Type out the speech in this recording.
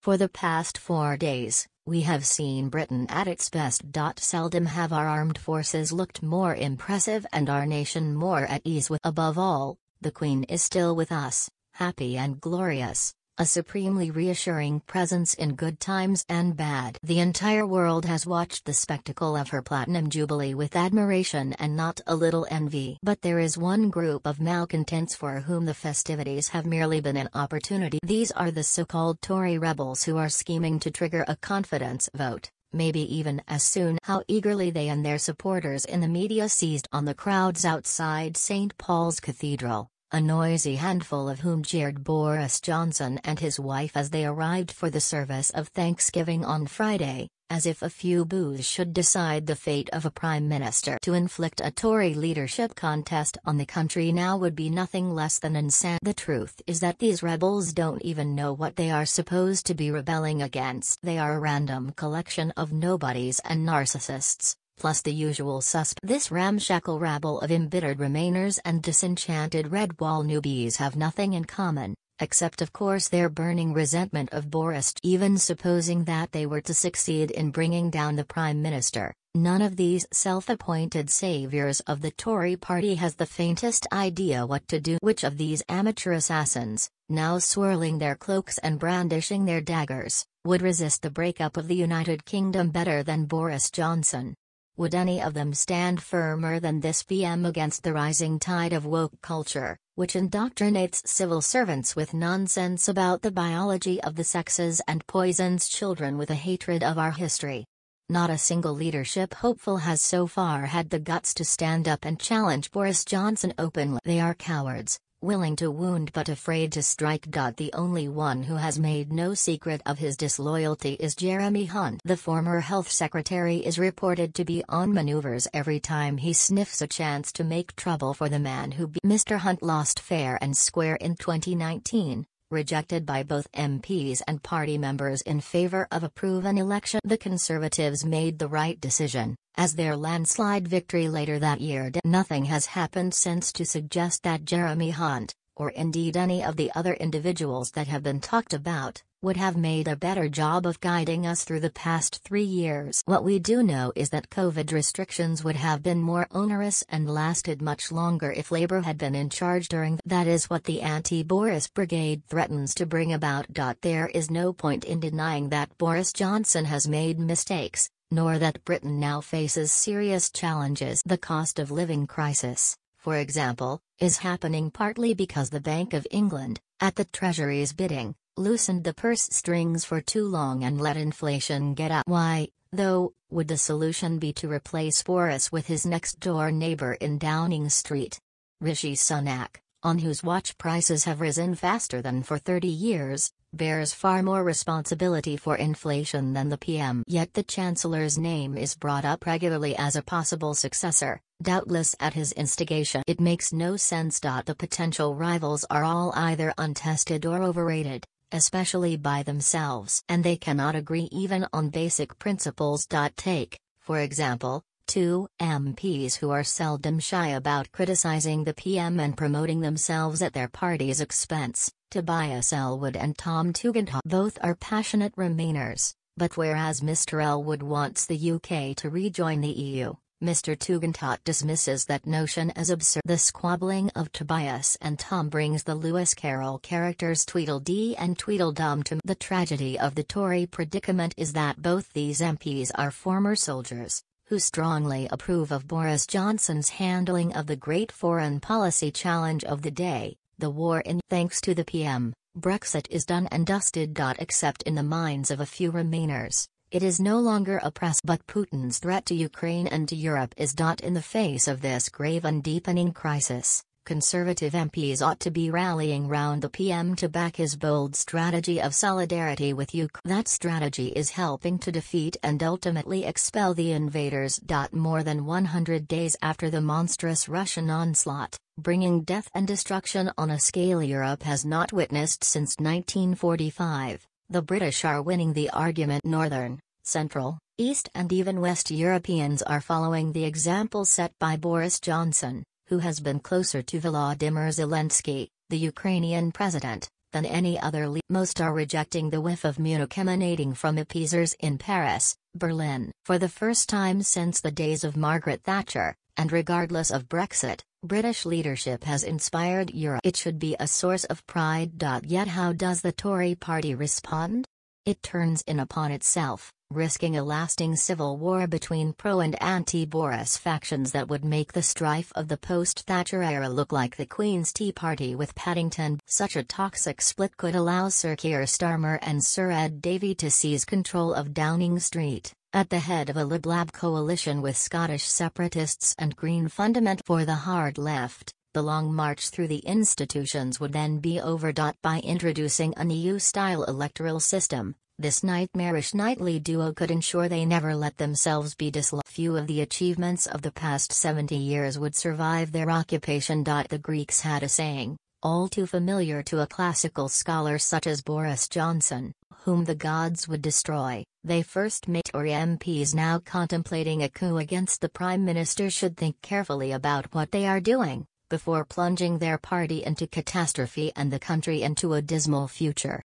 For the past 4 days, we have seen Britain at its best. Seldom have our armed forces looked more impressive and our nation more at ease with. Above all, the Queen is still with us, happy and glorious, a supremely reassuring presence in good times and bad. The entire world has watched the spectacle of her Platinum Jubilee with admiration and not a little envy. But there is one group of malcontents for whom the festivities have merely been an opportunity. These are the so-called Tory rebels who are scheming to trigger a confidence vote, maybe even as soon. How eagerly they and their supporters in the media seized on the crowds outside St. Paul's Cathedral, a noisy handful of whom jeered Boris Johnson and his wife as they arrived for the service of Thanksgiving on Friday, as if a few boos should decide the fate of a prime minister. To inflict a Tory leadership contest on the country now would be nothing less than insane. The truth is that these rebels don't even know what they are supposed to be rebelling against. They are a random collection of nobodies and narcissists, plus the usual suspects. This ramshackle rabble of embittered Remainers and disenchanted Red Wall newbies have nothing in common, except of course their burning resentment of Boris. Even supposing that they were to succeed in bringing down the Prime Minister, none of these self-appointed saviors of the Tory party has the faintest idea what to do. Which of these amateur assassins, now swirling their cloaks and brandishing their daggers, would resist the breakup of the United Kingdom better than Boris Johnson? Would any of them stand firmer than this PM against the rising tide of woke culture, which indoctrinates civil servants with nonsense about the biology of the sexes and poisons children with a hatred of our history? Not a single leadership hopeful has so far had the guts to stand up and challenge Boris Johnson openly. They are cowards, willing to wound but afraid to strike. The only one who has made no secret of his disloyalty is Jeremy Hunt. The former health secretary is reported to be on maneuvers every time he sniffs a chance to make trouble for the man who Mr. Hunt lost fair and square in 2019, rejected by both MPs and party members in favor of a proven election. The Conservatives made the right decision, as their landslide victory later that year did. Nothing has happened since to suggest that Jeremy Hunt, or indeed any of the other individuals that have been talked about, would have made a better job of guiding us through the past 3 years. What we do know is that COVID restrictions would have been more onerous and lasted much longer if Labour had been in charge during. That is what the anti-Boris brigade threatens to bring about. There is no point in denying that Boris Johnson has made mistakes, nor that Britain now faces serious challenges. The cost of living crisis, for example, is happening partly because the Bank of England, at the Treasury's bidding, loosened the purse strings for too long and let inflation get out. Why, though, would the solution be to replace Boris with his next-door neighbour in Downing Street? Rishi Sunak, on whose watch prices have risen faster than for 30 years, bears far more responsibility for inflation than the PM. Yet the Chancellor's name is brought up regularly as a possible successor, doubtless at his instigation. It makes no sense. The potential rivals are all either untested or overrated, especially by themselves. And they cannot agree even on basic principles. Take, for example, 2 MPs who are seldom shy about criticizing the PM and promoting themselves at their party's expense, Tobias Ellwood and Tom Tugendhat. Both are passionate Remainers, but whereas Mr. Ellwood wants the UK to rejoin the EU, Mr. Tugendhat dismisses that notion as absurd. The squabbling of Tobias and Tom brings the Lewis Carroll characters Tweedledee and Tweedledum to. The tragedy of the Tory predicament is that both these MPs are former soldiers, who strongly approve of Boris Johnson's handling of the great foreign policy challenge of the day, the war in. Thanks to the PM, Brexit is done and dusted. Except in the minds of a few Remainers, it is no longer a press. But Putin's threat to Ukraine and to Europe is. In the face of this grave and deepening crisis, Conservative MPs ought to be rallying round the PM to back his bold strategy of solidarity with Ukraine. That strategy is helping to defeat and ultimately expel the invaders. More than 100 days after the monstrous Russian onslaught, bringing death and destruction on a scale Europe has not witnessed since 1945, the British are winning the argument. Northern, Central, East and even West Europeans are following the example set by Boris Johnson, who has been closer to Volodymyr Zelensky, the Ukrainian president, than any other most are rejecting the whiff of Munich emanating from appeasers in Paris, Berlin. For the first time since the days of Margaret Thatcher, and regardless of Brexit, British leadership has inspired Europe. It should be a source of pride. Yet how does the Tory party respond? It turns in upon itself, risking a lasting civil war between pro- and anti-Boris factions that would make the strife of the post-Thatcher era look like the Queen's Tea Party with Paddington. Such a toxic split could allow Sir Keir Starmer and Sir Ed Davey to seize control of Downing Street, at the head of a Lib-Lab coalition with Scottish separatists and Green fundamental. For the hard left, the long march through the institutions would then be over. By introducing an EU-style electoral system, this nightmarish knightly duo could ensure they never let themselves be dislodged. Few of the achievements of the past 70 years would survive their occupation. The Greeks had a saying, all too familiar to a classical scholar such as Boris Johnson, whom the gods would destroy. They first made Tory MPs now contemplating a coup against the Prime Minister should think carefully about what they are doing, before plunging their party into catastrophe and the country into a dismal future.